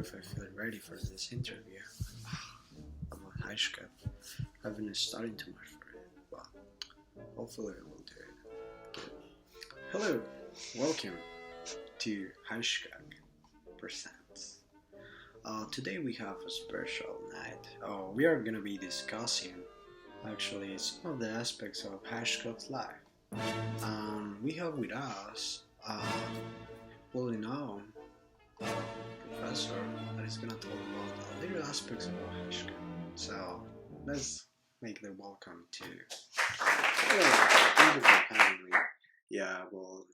if I feel ready for this interview about Hitchcock. I haven't studied too much for it, but hopefully I will do it. Good. Hello, welcome to Hitchcock Presents. Today we have a special night. We are gonna be discussing actually some of the aspects of Hitchcock's life. We have with us well known professor that is gonna talk about little aspects of Hitchcock. So let's make the welcome to. Thank you for having me. Yeah, well,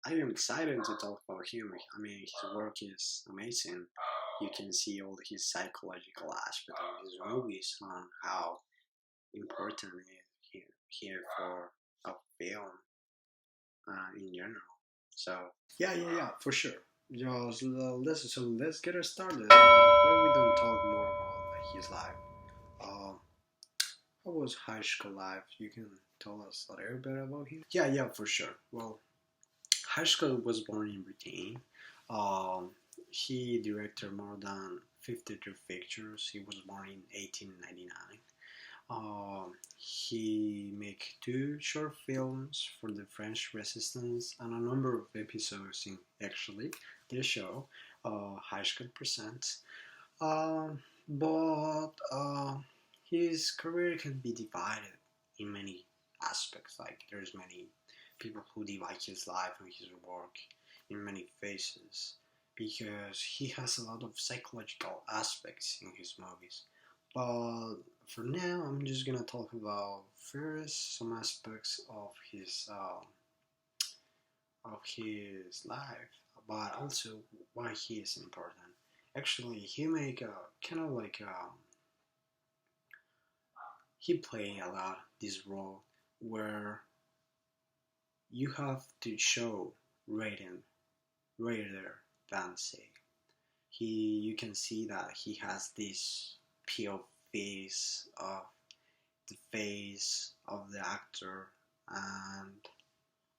I am excited to talk about him. I mean, his work is amazing. You can see all his psychological aspect of his movies on how important he here for a film in general. So yeah, for sure. Just let's get it started. Why we don't talk more about like, his life. Uh, how was high school life? You can tell us a little bit about him. Yeah, for sure. Well, Hitchcock was born in Britain. Um, he directed more than 52 pictures. He was born in 1899. He made two short films for the French Resistance and a number of episodes in actually the show Hitchcock Presents. But his career can be divided in many aspects. Like there's many people who divide his life and his work in many phases because he has a lot of psychological aspects in his movies. But for now, I'm just gonna talk about first some aspects of his life, but also why he is important. Actually, he make a kind of like he play a lot this role where you have to show rating rather than say. You can see that he has this POVs of the face of the actor and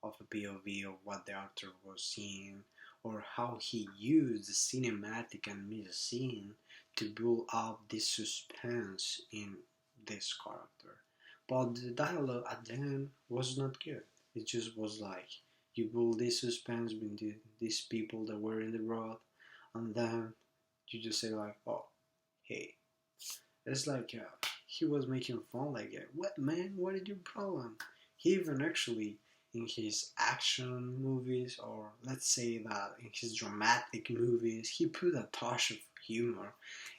of a POV of what the actor was seeing or how he used the cinematic and music scene to build up this suspense in this character. But the dialogue at the end was not good. It just was like you build this suspense between these people that were in the road, and then you just say like, "Oh, hey." It's like he was making fun, like, "What man? What is your problem?" He even actually in his action movies, or let's say that in his dramatic movies, he put a touch of humor.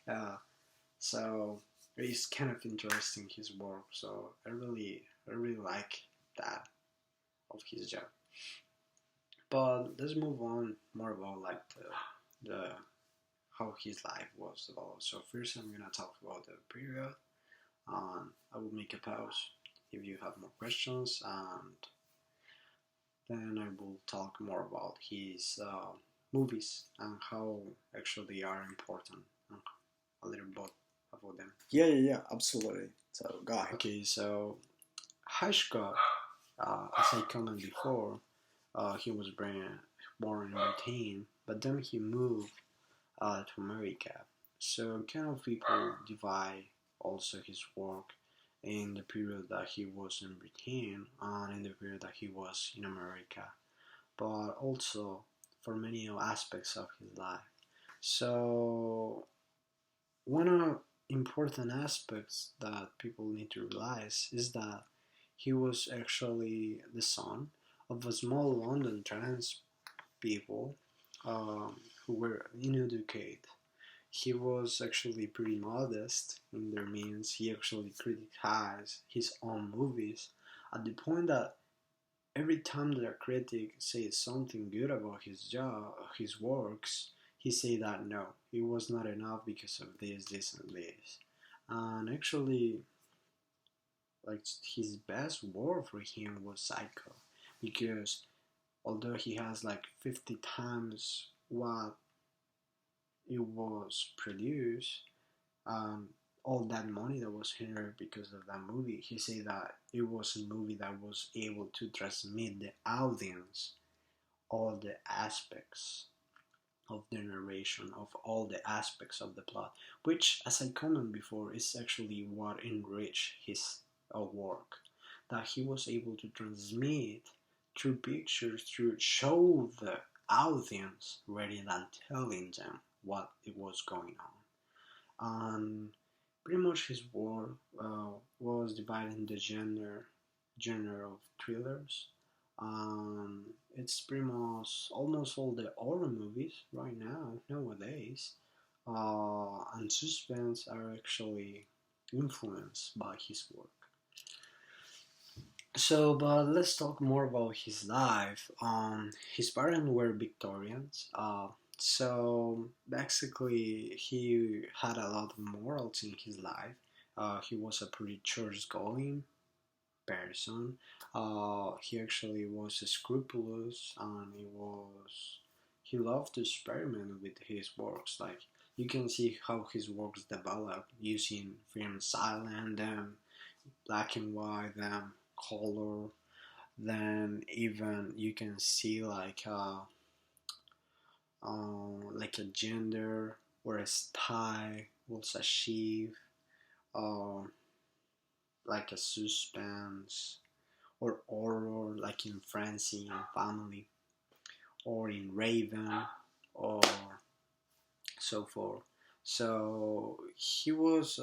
Uh, so it's kind of interesting his work. So I really like that of his job. But let's move on more about like the how his life was developed. So first, I'm gonna talk about the period. I will make a pause if you have more questions, and then I will talk more about his movies and how actually they are important and a little bit about them. Yeah, absolutely. So go ahead. Okay, so Hitchcock, as I commented before, he was born in Britain, but then he moved to America. So kind of people divide also his work in the period that he was in Britain and in the period that he was in America, but also for many aspects of his life. So one of the important aspects that people need to realize is that he was actually the son of a small London trans people who were uneducated. He was actually pretty modest in their means. He actually criticized his own movies at the point that every time that a critic says something good about his job, his works, he say that no, it was not enough because of this, and this. And actually, like his best work for him was Psycho, because although he has like 50 times what it was produced, um, all that money that was here because of that movie, he said that it was a movie that was able to transmit the audience all the aspects of the narration, of all the aspects of the plot, which, as I commented before, is actually what enriched his work. That he was able to transmit through pictures, through show the audience rather than telling them what it was going on. And pretty much his work was divided into genre of thrillers. It's pretty much almost all the horror movies right now nowadays, and suspense are actually influenced by his work. So, but let's talk more about his life. His parents were Victorians. So basically, he had a lot of morals in his life. He was a pretty church-going person. He actually was scrupulous, and he loved to experiment with his works. Like you can see how his works develop using film silent, then black and white, then color, then even you can see like a gender or a style was achieved, uh, like a suspense or horror, like in Frenzy and Family, or in Raven, or so forth. So he was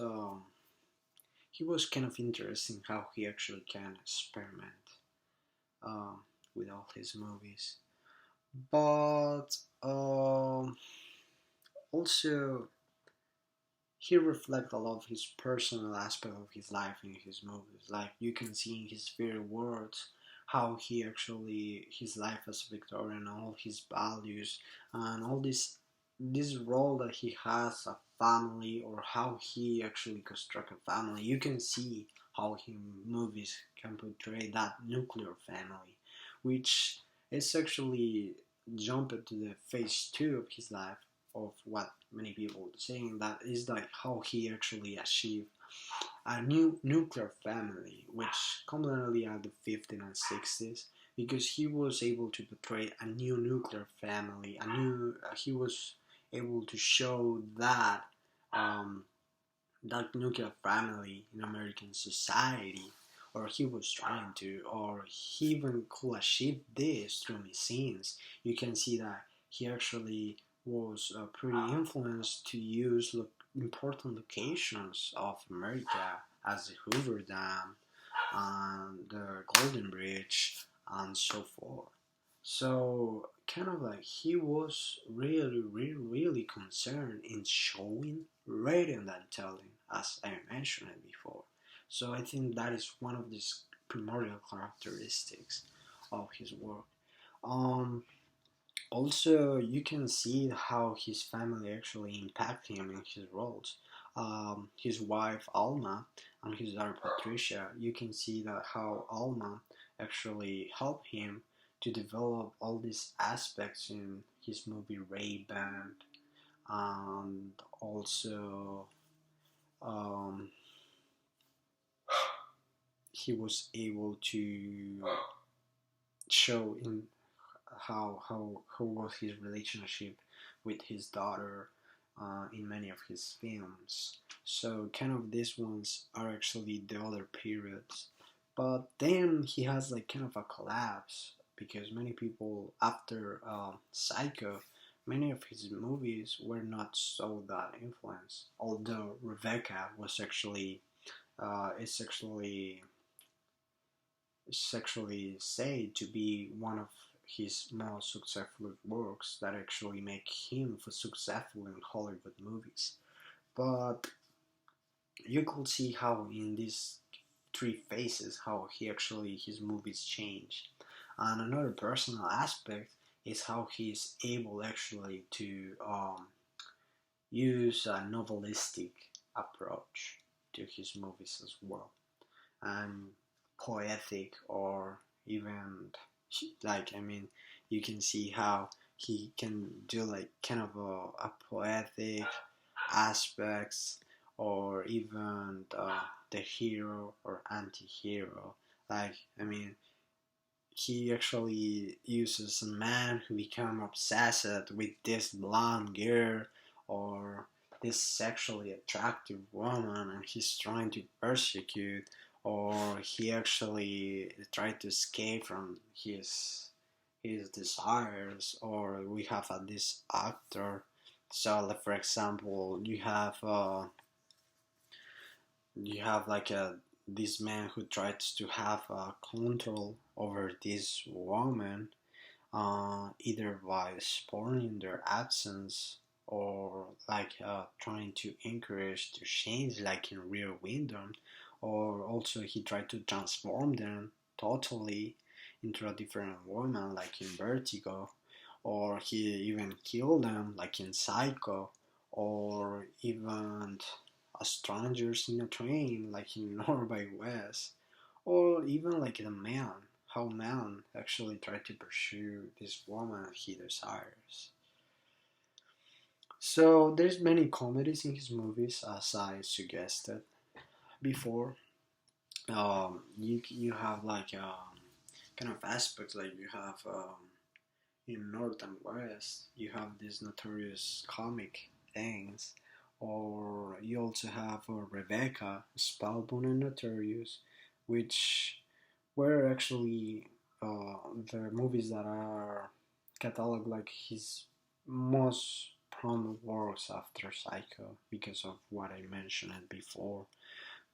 kind of interesting how he actually can experiment um, with all his movies, but also he reflects a lot of his personal aspect of his life in his movies. Like you can see in his very words how he actually his life as a Victorian, all his values and all this role that he has a family, or how he actually construct a family. You can see how in movies can portray that nuclear family, which is actually jumped to the phase two of his life, of what many people are saying, that is like how he actually achieved a new nuclear family, which commonly at the 50s and 60s, because he was able to portray a new nuclear family, a new he was able to show that um, that nuclear family in American society, or he was trying to, or he even could achieve this through his scenes. You can see that he actually was pretty influenced to use important locations of America, as the Hoover Dam and the Golden Bridge and so forth. So kind of like he was really concerned in showing rather than telling, as I mentioned it before. So I think that is one of these primordial characteristics of his work. Um, Also, you can see how his family actually impact him in his roles. His wife Alma and his daughter Patricia, you can see that how Alma actually helped him to develop all these aspects in his movie Ray Band, and also um, he was able to show in how was his relationship with his daughter in many of his films. So kind of these ones are actually the other periods. But then he has like kind of a collapse, because many people after Psycho, many of his movies were not so that influenced. Although Rebecca was actually is actually said to be one of his most successful works that actually make him successful in Hollywood movies. But you could see how in these three phases how he actually his movies change. And another personal aspect is how he's able actually to use a novelistic approach to his movies as well, and poetic, or even like I mean you can see how he can do like kind of a poetic aspects, or even the hero or anti-hero. Like I mean he actually uses a man who become obsessed with this blonde girl or this sexually attractive woman, and he's trying to persecute, or he actually tried to escape from his desires. Or we have this actor. So, like, for example, you have like this man who tries to have control over this woman, either by spoiling their absence, or like trying to encourage to change, like in Rear Window, or also he tried to transform them totally into a different woman, like in Vertigo, or he even killed them, like in Psycho, or even strangers in a train, like in North by West, or even like the man, how man actually tried to pursue this woman he desires. So there's many comedies in his movies, as I suggested before. You have like kind of aspects, like you have in North and West, you have these notorious comic things, or you also have Rebecca, Spellbound and Notorious, which were actually the movies that are cataloged like his most prominent works after Psycho because of what I mentioned before.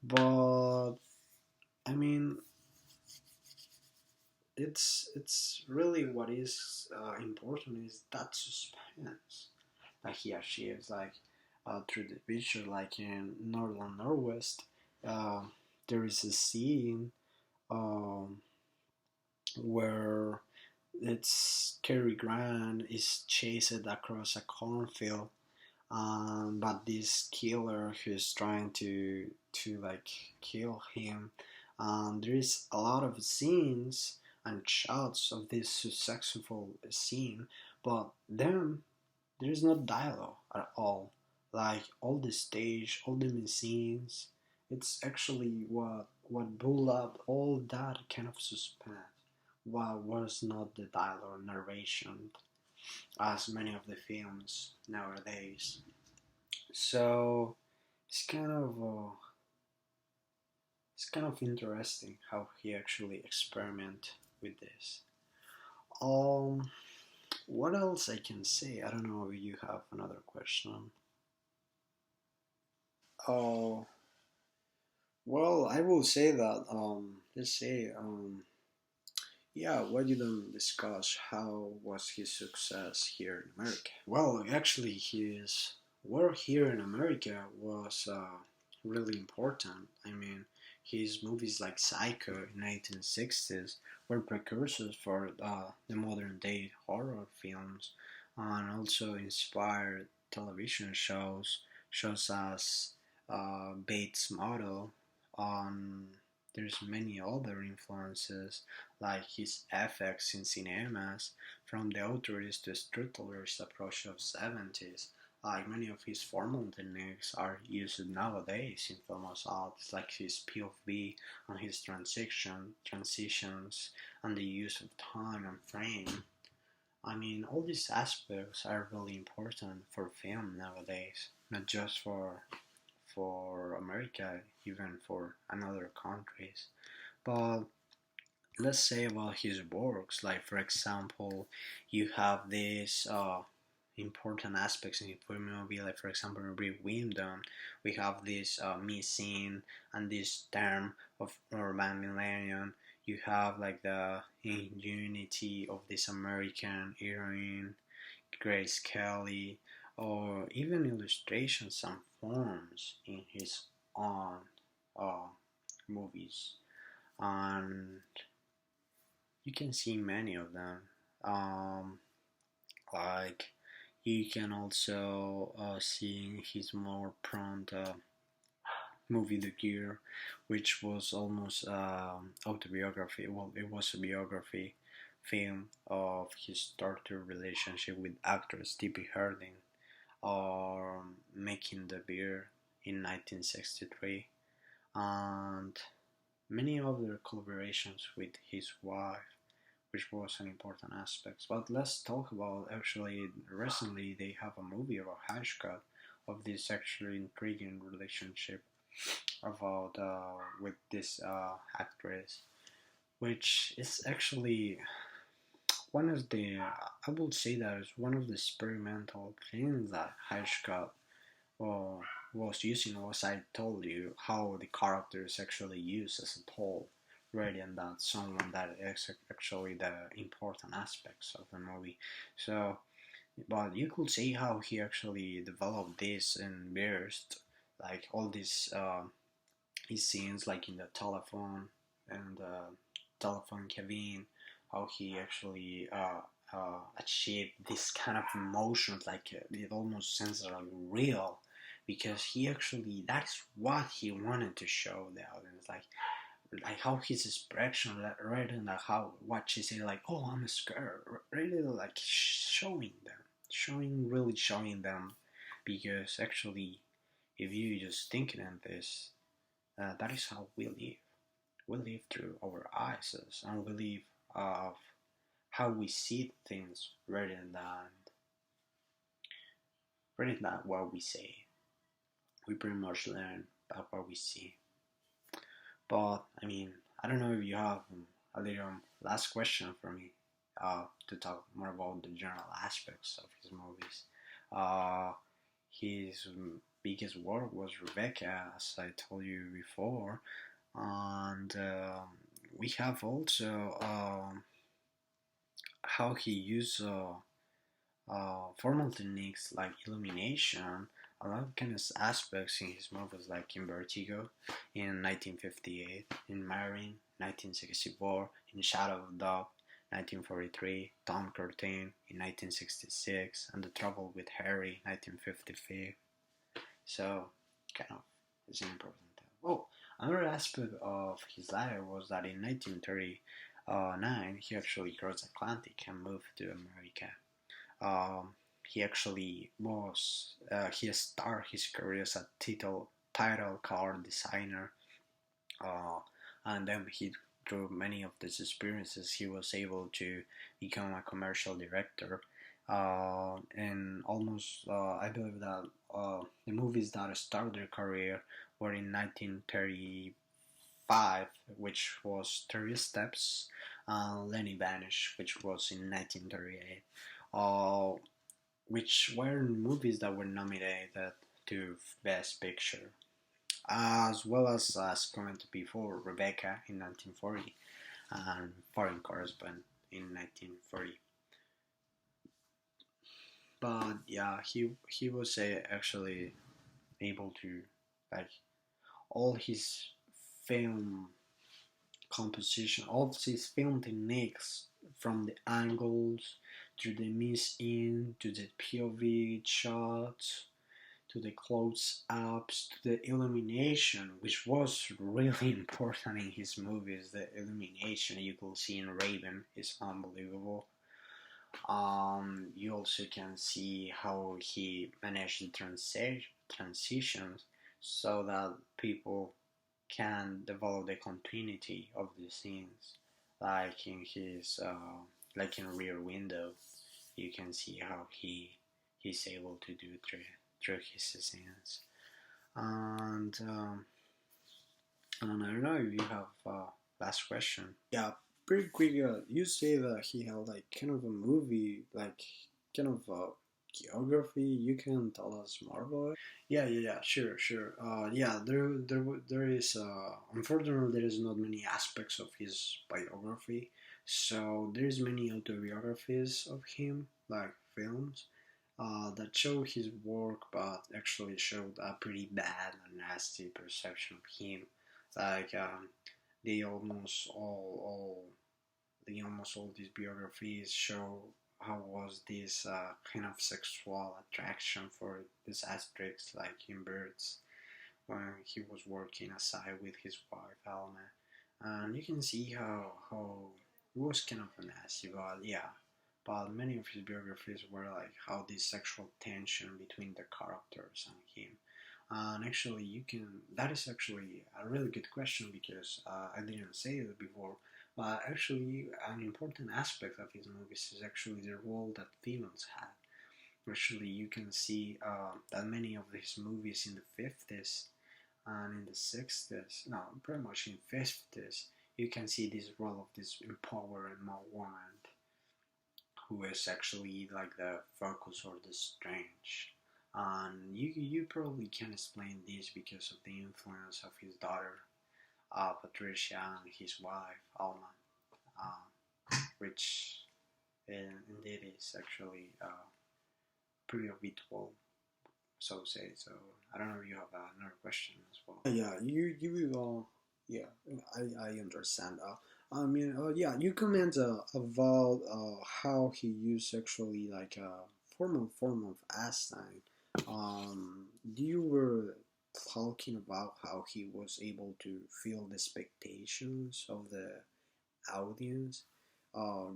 But I mean, it's really what is important is that suspense that he achieves, like through the picture, like in Northern Northwest. Uh, there is a scene um, where it's Cary Grant is chased across a cornfield, but this killer who's trying to like kill him. There is a lot of scenes and shots of this successful scene, but then there is no dialogue at all. Like all the stage, all the scenes, it's actually what built up all that kind of suspense. What was not the dialogue narration, as many of the films nowadays. So it's kind of interesting how he actually experiment with this. Um, what else I can say? I don't know if you have another question. Oh, well, I will say that, let's say, yeah, why didn't discuss how was his success here in America? Well, actually, his work here in America was really important. I mean, his movies like Psycho in 1960s were precursors for the modern day horror films, and also inspired television shows as Bates Motel. On There's many other influences like his effects in cinemas, from the authorities to storyteller's approach of 70s. Like many of his formal techniques are used nowadays in famous arts, like his POV and his transitions and the use of time and frame. I mean, all these aspects are really important for film nowadays, not just for America, even for another countries. But let's say about his works, like for example, you have these important aspects in the movie, like for example in Rear Window we have this missing and this term of urban millennium. You have like the ingenuity of this American heroine Grace Kelly, or even illustrations and forms in his own uh, movies, and you can see many of them. Um, like you can also see his more prompt movie The Gear, which was almost autobiography. Well, it was a biography film of his daughter relationship with actress Tippi Harding, or Making the Beer in 1963, and many other collaborations with his wife, which was an important aspect. But let's talk about actually recently they have a movie about Hitchcock of this actually intriguing relationship about with this actress, which is actually one of the I would say that is one of the experimental things that Hitchcock uh, was using, was I told you how the character is actually used as a tool rather than that someone that is actually the important aspects of the movie. So, but you could see how he actually developed this in burst, like all these his scenes like in the telephone and telephone cabin, how he actually achieved this kind of emotions, like it almost sounds like real, because he actually that's what he wanted to show the audience, like how his expression, rather than how what she said, like oh I'm scared, really like showing them, because actually if you just thinking in this, that is how we live. We live through our eyes, and we live of how we see things rather than what we say. We pretty much learn about what we see. But I mean, I don't know if you have a little last question for me to talk more about the general aspects of his movies. Uh, his biggest work was Rebecca, as I told you before, and we have also how he used formal techniques like illumination, a lot of kind of aspects in his movies, like in Vertigo in 1958, in Marine 1964, in Shadow of Dog 1943, Tom Curtin in 1966, and The Trouble with Harry 1955. So, kind of, it's important. Oh, another aspect of his life was that in 1939 he actually crossed the Atlantic and moved to America. He actually was he started his career as a title card designer, uh, and then he through many of these experiences he was able to become a commercial director. And almost I believe that the movies that started their career were in 1935, which was 30 Steps, Lenny Vanish, which was in 1938. Uh, which were movies that were nominated to Best Picture, as well as commented before, Rebecca in 1940 and Foreign Correspondent in 1940. But yeah, he was actually able to, like, all his film composition, all his film techniques, from the angles to the mix in to the POV shots to the close ups to the illumination, which was really important in his movies. The illumination you could see in Raven is unbelievable. You also can see how he managed the transitions so that people can develop the continuity of the scenes, like in his like in Rear Window. You can see how he's able to do through his scenes. And I don't know if you have last question. Yeah, pretty quick. You say that he had like kind of a movie, like kind of a geography. You can tell us more about it. Yeah, sure. Yeah, there is. Unfortunately, there is not many aspects of his biography. So there's many autobiographies of him, like films, that show his work, but actually showed a pretty bad and nasty perception of him. Like they almost all these biographies show how was this kind of sexual attraction for these aspects, like in Birds, when he was working aside with his wife Alma, and you can see how it was kind of nasty, but yeah. But many of his biographies were like how this sexual tension between the characters and him. And actually, that is actually a really good question, because I didn't say it before, But actually, an important aspect of his movies is actually the role that females had. Actually, you can see that many of his movies in the 50s and in the 60s, no, pretty much in 50s, you can see this role of this empowering woman who is actually like the focus or the strange. And you probably can explain this because of the influence of his daughter, Patricia, and his wife, Alma, which indeed is actually pretty habitual, so to say. So I don't know if you have another question as well. Yeah, yeah, I understand. I mean, yeah, you comment about how he used actually like a form of Einstein. You were talking about how he was able to feel the expectations of the audience,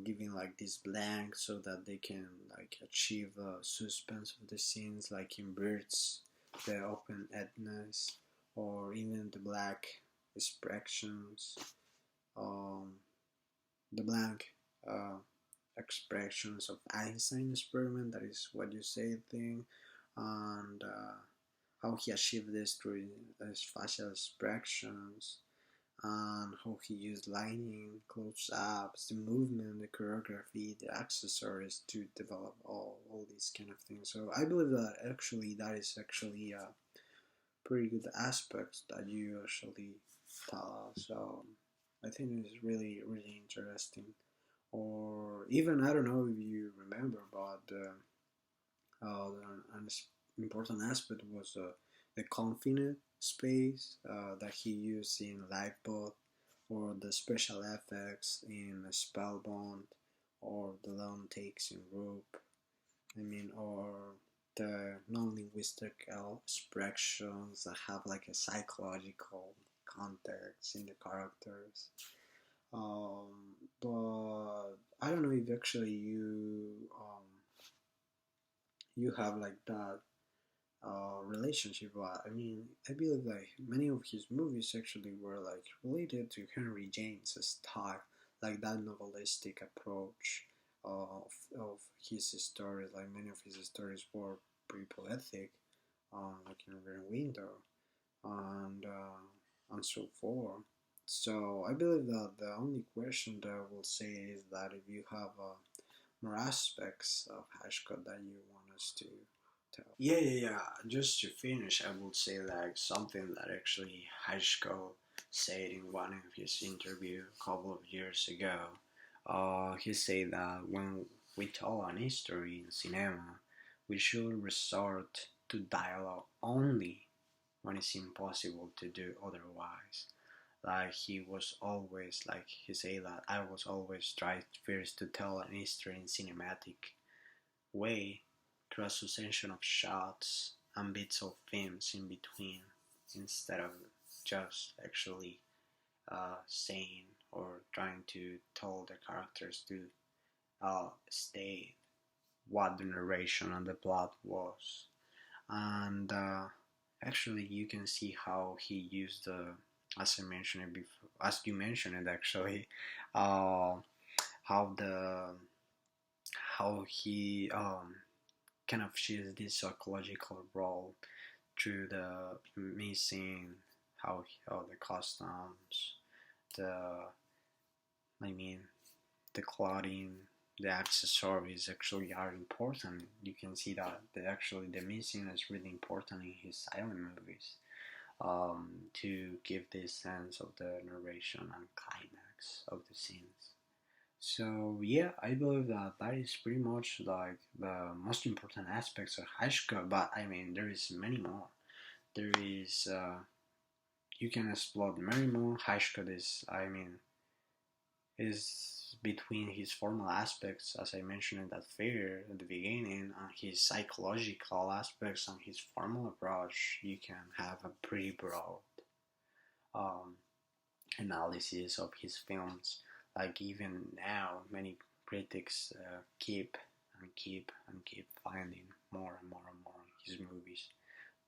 giving like this blank so that they can like achieve suspense of the scenes, like in Birds, the open endedness, or even the black expressions, um, the blank uh, expressions of Einstein experiment. That is what you say thing, and how he achieved this through his facial expressions and how he used lighting, close-ups, the movement, the choreography, the accessories to develop all these kind of things. So I believe that actually that is actually a pretty good aspect that you actually tell us. So I think it's really really interesting. Or even I don't know if you remember, but an important aspect was the confined space that he used in Lifeboat, or the special effects in Spellbound, or the long takes in Rope. I mean, or the non-linguistic expressions that have like a psychological context in the characters. But I don't know if actually you have like that relationship. But I mean, I believe like many of his movies actually were like related to Henry James' style, like that novelistic approach of his stories. Like many of his stories were pretty poetic, like in Rear Window and so forth. So I believe that the only question that I will say is that if you have more aspects of Hitchcock that you want us to tell. Yeah. Just to finish, I would say like something that actually Hitchcock said in one of his interview a couple of years ago. He said that when we tell an history in cinema, we should resort to dialogue only when it's impossible to do otherwise. Like he was always like he said that I was always trying first to tell an history in cinematic way through a succession of shots and bits of films in between instead of just actually saying or trying to tell the characters to state what the narration and the plot was. And actually, you can see how he used the, as I mentioned it before, as you mentioned it actually, uh, how the how he kind of shares this psychological role through the missing, how the customs, the I mean the clothing, the accessories actually are important. You can see that actually the missing is really important in his silent movies, to give this sense of the narration and climax of the scenes. So yeah, I believe that that is pretty much like the most important aspects of Hitchcock. But I mean, there is many more. There is you can explore many more. Hitchcock is, I mean, is between his formal aspects, as I mentioned in that figure at the beginning, and his psychological aspects and his formal approach. You can have a pretty broad um, analysis of his films. Like even now, many critics keep and keep and keep finding more and more and more his movies.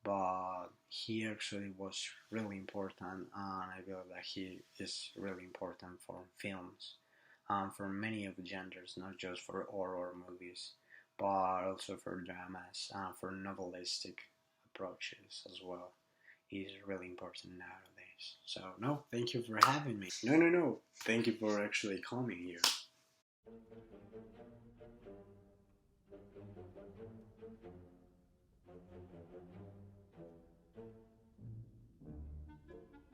but he actually was really important, and I believe that he is really important for films, for many of the genders, not just for horror movies, but also for dramas, for novelistic approaches as well. He's really important nowadays. So, no, thank you for having me. No, no, no. Thank you for actually coming here.